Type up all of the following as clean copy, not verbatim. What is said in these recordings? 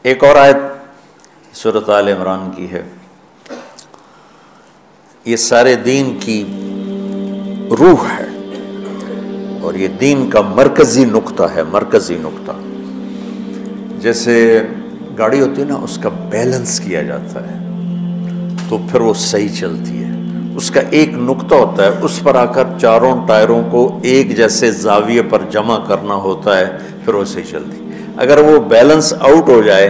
ایک اور آیت سورۃ آل عمران کی ہے، یہ سارے دین کی روح ہے اور یہ دین کا مرکزی نقطہ ہے، مرکزی نقطہ۔ جیسے گاڑی ہوتی ہے نا، اس کا بیلنس کیا جاتا ہے تو پھر وہ صحیح چلتی ہے۔ اس کا ایک نقطہ ہوتا ہے، اس پر آ کر چاروں ٹائروں کو ایک جیسے زاویے پر جمع کرنا ہوتا ہے، پھر وہ صحیح چلتی ہے۔ اگر وہ بیلنس آؤٹ ہو جائے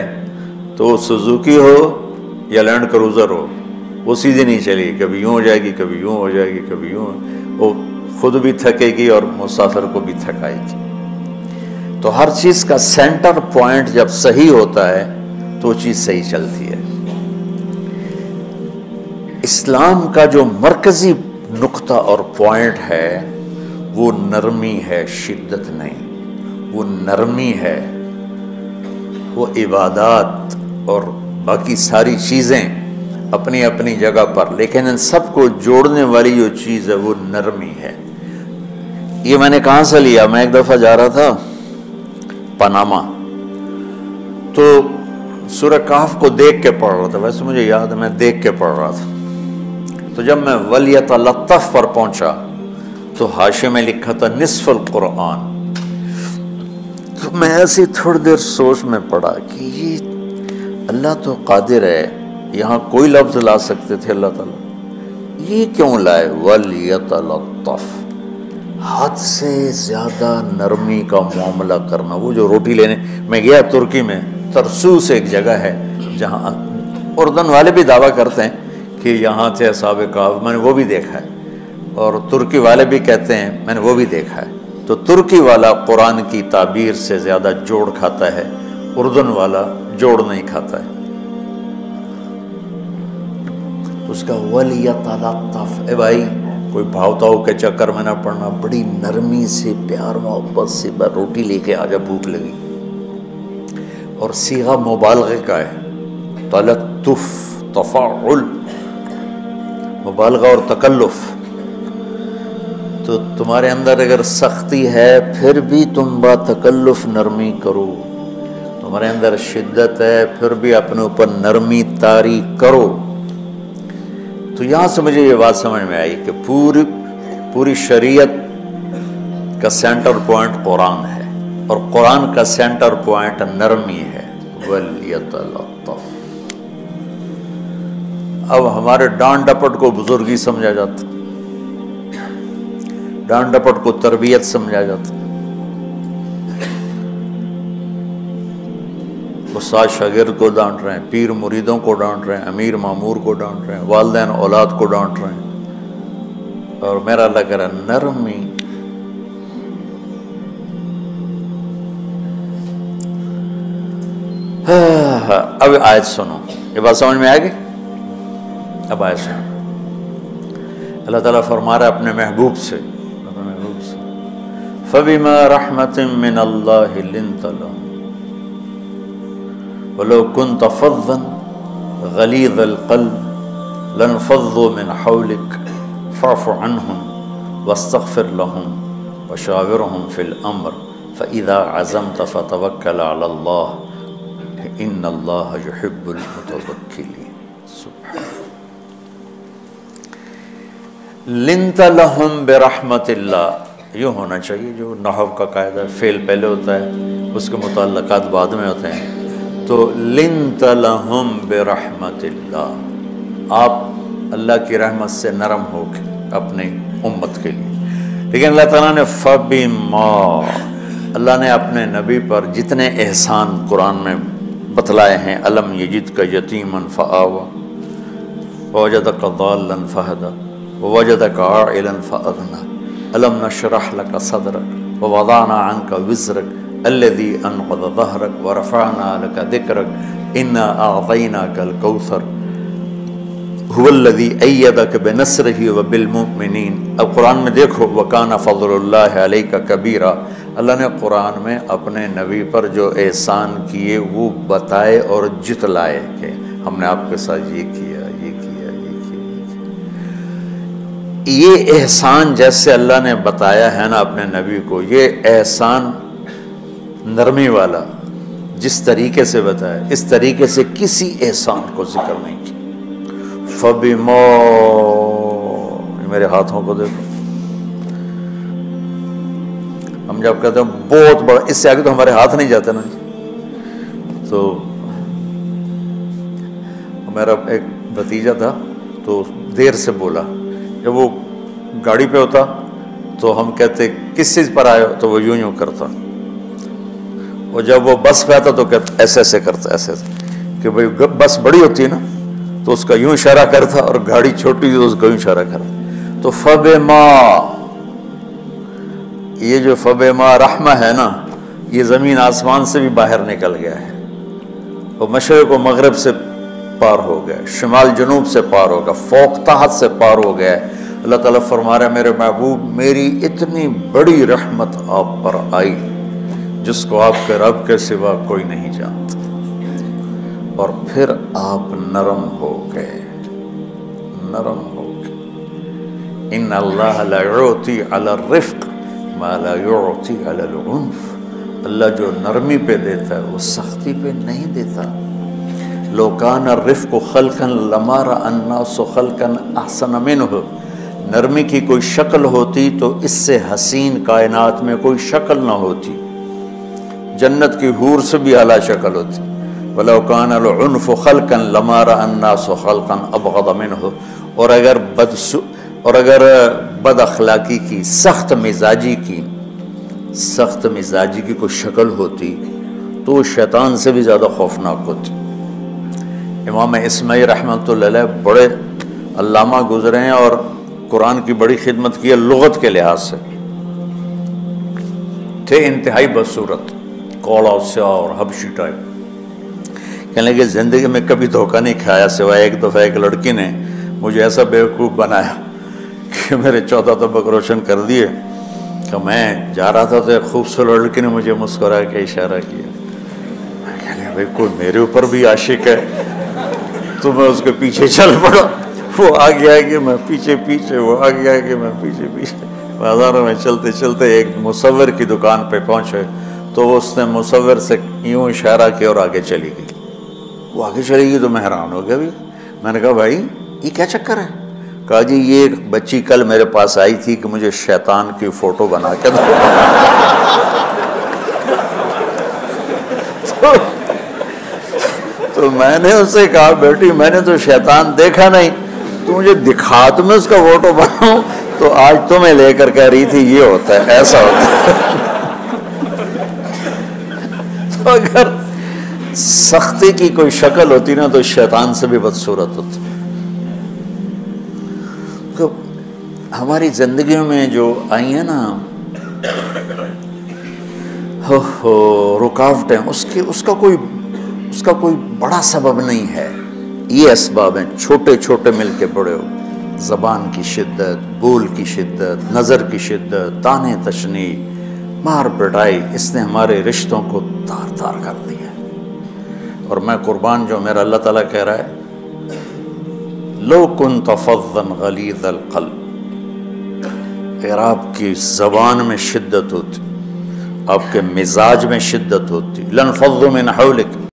تو سوزوکی ہو یا لینڈ کروزر ہو، وہ سیدھی نہیں چلے گی، کبھی یوں ہو جائے گی، کبھی یوں ہو جائے گی، کبھی یوں، وہ خود بھی تھکے گی اور مسافر کو بھی تھکائے گی۔ تو ہر چیز کا سینٹر پوائنٹ جب صحیح ہوتا ہے تو وہ چیز صحیح چلتی ہے۔ اسلام کا جو مرکزی نقطہ اور پوائنٹ ہے وہ نرمی ہے، شدت نہیں، وہ نرمی ہے۔ وہ عبادات اور باقی ساری چیزیں اپنی اپنی جگہ پر، لیکن ان سب کو جوڑنے والی جو چیز ہے وہ نرمی ہے۔ یہ میں نے کہاں سے لیا؟ میں ایک دفعہ جا رہا تھا پاناما، تو سورہ کہف کو دیکھ کے پڑھ رہا تھا، ویسے مجھے یاد ہے میں دیکھ کے پڑھ رہا تھا۔ تو جب میں وَلْيَتَلَطَّفْ پر پہنچا تو حاشیے میں لکھا تھا نصف القرآن۔ تو میں ایسی تھوڑی دیر سوچ میں پڑا کہ یہ اللہ تو قادر ہے، یہاں کوئی لفظ لا سکتے تھے اللہ تعالیٰ، یہ کیوں لائے وَلْيَتَلَطَّفْ؟ حد سے زیادہ نرمی کا معاملہ کرنا۔ وہ جو روٹی لینے میں گیا ترکی میں، ترسوس ایک جگہ ہے جہاں اردن والے بھی دعویٰ کرتے ہیں کہ یہاں تھے اصحاب کہف، میں نے وہ بھی دیکھا ہے، اور ترکی والے بھی کہتے ہیں میں نے وہ بھی دیکھا ہے۔ تو ترکی والا قرآن کی تعبیر سے زیادہ جوڑ کھاتا ہے، اردن والا جوڑ نہیں کھاتا ہے۔ اس کا وَلْيَتَلَطَّفْ، اے بھائی کوئی بھاؤتاؤ کے چکر میں نہ پڑنا، بڑی نرمی سے پیار محبت سے روٹی لے کے آجا، بھوک لگی۔ اور صیغہ مبالغے کا ہے، تلطف، تفاعل، مبالغہ اور تکلف۔ تو تمہارے اندر اگر سختی ہے پھر بھی تم با تکلف نرمی کرو، تمہارے اندر شدت ہے پھر بھی اپنے اوپر نرمی طاری کرو۔ تو یہاں سے مجھے یہ بات سمجھ میں آئی کہ پوری شریعت کا سینٹر پوائنٹ قرآن ہے، اور قرآن کا سینٹر پوائنٹ نرمی ہے، وَلْيَتَلَطَّفْ۔ اب ہمارے ڈانٹ ڈپٹ کو بزرگی سمجھا جاتا، ڈانٹ ڈپٹ کو تربیت سمجھا جاتا، استاد شاگرد کو ڈانٹ رہے ہیں، پیر مریدوں کو ڈانٹ رہے ہیں، امیر مامور کو ڈانٹ رہے ہیں، والدین اولاد کو ڈانٹ رہے ہیں، اور میرا اللہ کہہ رہا ہے نرمی۔ اب آیت سنو، یہ بات سمجھ میں آئے گی؟ اب آیت سنو، اللہ تعالیٰ فرما رہا ہے اپنے محبوب سے، فَبِمَا رَحْمَةٍ مِّنَ اللَّهِ لِنْتَ لَهُمْ وَلَوْ كُنْتَ فَظًّا غَلِيظَ الْقَلْبِ لَانفَضُّوا مِنْ حَوْلِكَ فَاعْفُ عَنْهُمْ وَاسْتَغْفِرْ لَهُمْ وَشَاوِرْهُمْ فِي الْأَمْرِ فَإِذَا عَزَمْتَ فَتَوَكَّلْ عَلَى اللَّهِ إِنَّ اللَّهَ يُحِبُّ الْمُتَوَكِّلِينَ۔ لِنْتَ لَهُمْ بِرَحْمَةِ اللَّهِ، یہ ہونا چاہیے جو نحو کا قاعدہ ہے، فعل پہلے ہوتا ہے اس کے متعلقات بعد میں ہوتے ہیں۔ تو لِنْتَ لَهُمْ بِرَحْمَةِ اللَّهِ، آپ اللہ کی رحمت سے نرم ہو کے اپنی امت کے لیے۔ لیکن اللہ تعالیٰ نے فَبِمَا، اللہ نے اپنے نبی پر جتنے احسان قرآن میں بتلائے ہیں، أَلَمْ يَجِدْكَ يَتِيمًا فَآوَى وَوَجَدَكَ ضَالًّا فَهَدَى وَوَجَدَكَ عَائِلًا فَأَغْنَى أَلَمْ نَشْرَحْ لَكَ صَدْرَكَ وَوَضَعْنَا عَنْكَ وِزْرَكَ الَّذِي أَنقَضَ ظَهْرَكَ وَرَفَعْنَا لَكَ ذِكْرَكَ إِنَّا أَعْطَيْنَاكَ الْكَوْثَرَ هُوَ الَّذِي أَيَّدَكَ بِنَصْرِهِ وَبِالْمُؤْمِنِينَ۔ اب قرآن میں دیکھو وَكَانَ فَضْلُ اللَّهِ عَلَيْكَ كَبِيرًا، اللہ نے قرآن میں اپنے نبی پر جو احسان کیے وہ بتائے اور جتلائے کہ ہم نے آپ کے ساتھ یہ کیا، یہ کیا، یہ کیا۔ یہ احسان جیسے اللہ نے بتایا ہے نا اپنے نبی کو، یہ احسان نرمی والا جس طریقے سے بتایا اس طریقے سے کسی احسان کو ذکر نہیں کیا۔ فَبِمَا، میرے ہاتھوں کو دیکھو، ہم جب کہتے ہیں بہت بڑا، اس سے آگے تو ہمارے ہاتھ نہیں جاتے نا۔ تو میرا ایک بھتیجا تھا تو دیر سے بولا، جب وہ گاڑی پہ ہوتا تو ہم کہتے کس چیز پر آئے ہو، تو وہ یوں کرتا، اور جب وہ بس پہ آتا تو کہتا ایسے کرتا، ایسے کہ بھئی بس بڑی ہوتی ہے نا تو اس کا یوں اشارہ کرتا، اور گاڑی چھوٹی تو اس کا یوں اشارہ کرتا۔ تو فَبِمَا، یہ جو فَبِمَا رحمہ ہے نا، یہ زمین آسمان سے بھی باہر نکل گیا ہے، وہ مشرق و مغرب سے پار ہو گیا، شمال جنوب سے پار ہو گیا، فوق تحت سے پار ہو گیا ہے۔ اللہ تعالیٰ فرما رہا ہے میرے محبوب میری اتنی بڑی رحمت آپ پر آئی جس کو آپ کے رب کے سوا کوئی نہیں جانتا، اور پھر آپ نرم ہو گئے، نرم ہو گئے۔ ان اللہ لا یعطی علی الرفق ما لا یعطی علی العنف، اللہ جو نرمی پہ دیتا ہے وہ سختی پہ نہیں دیتا۔ لو کان الرفق خلقا لما رأى الناس خلقا احسن منه، نرمی کی کوئی شکل ہوتی تو اس سے حسین کائنات میں کوئی شکل نہ ہوتی، جنت کی حور سے بھی اعلیٰ شکل ہوتی۔ وَلَوْ كَانَ الْعُنْفُ خَلْقًا لَمَا رَأَى النَّاسُ خَلْقًا أَبْغَضَ مِنْهُ، اور اگر بد اخلاقی کی، سخت مزاجی کی کوئی شکل ہوتی تو وہ شیطان سے بھی زیادہ خوفناک ہوتی۔ امام اسماعیل رحمۃ اللہ علیہ بڑے علامہ گزرے ہیں اور قرآن کی بڑی خدمت کی ہے لغت کے لحاظ سے، تھے انتہائی بدصورت، کوڑا سیاہ اور حبشی ٹائپ۔ کہنے لگے زندگی میں کبھی دھوکہ نہیں کھایا سوائے ایک دفعہ ایک لڑکی نے مجھے ایسا بیوقوف بنایا کہ میرے 14 طبق روشن کر دیے کہ میں جا رہا تھا تو ایک خوبصورت لڑکی نے مجھے مسکرا کے اشارہ کیا، میں کہنے بھائی کوئی میرے اوپر بھی عاشق ہے، تو میں اس کے پیچھے چل پڑا، وہ آگے آگے میں پیچھے، وہ آگے آگے میں پیچھے۔ بازاروں میں چلتے چلتے ایک مصور کی دکان پہ پہنچے تو اس نے مصور سے یوں اشارہ کیا اور آگے چلی گئی۔ وہ آگے چلی گئی تو میں حیران ہو گیا بھی، میں نے کہا بھائی یہ کیا چکر ہے؟ کہا جی یہ ایک بچی کل میرے پاس آئی تھی کہ مجھے شیطان کی فوٹو بنا کے دو۔ تو میں نے اس سے کہا بیٹی میں نے تو شیطان دیکھا نہیں، تو مجھے دکھا تو میں اس کا فوٹو بناؤں، تو آج تمہیں لے کر کہہ رہی تھی یہ ہوتا ہے، ایسا ہوتا ہے۔ تو اگر سختی کی کوئی شکل ہوتی نا تو شیطان سے بھی بدصورت ہوتی۔ تو ہماری زندگیوں میں جو آئی ہیں نا رکاوٹیں، اس کا کوئی بڑا سبب نہیں ہے، یہ اسباب ہیں چھوٹے چھوٹے مل کے بڑے ہو۔ زبان کی شدت، بول کی شدت، نظر کی شدت، تانے تشنی، مار پٹائی، اس نے ہمارے رشتوں کو تار تار کر دیا۔ اور میں قربان جو میرا اللہ تعالیٰ کہہ رہا ہے لو كنت فظا غلیظ القلب، اگر آپ کی زبان میں شدت ہوتی، آپ کے مزاج میں شدت ہوتی، لانفضوا من حولک،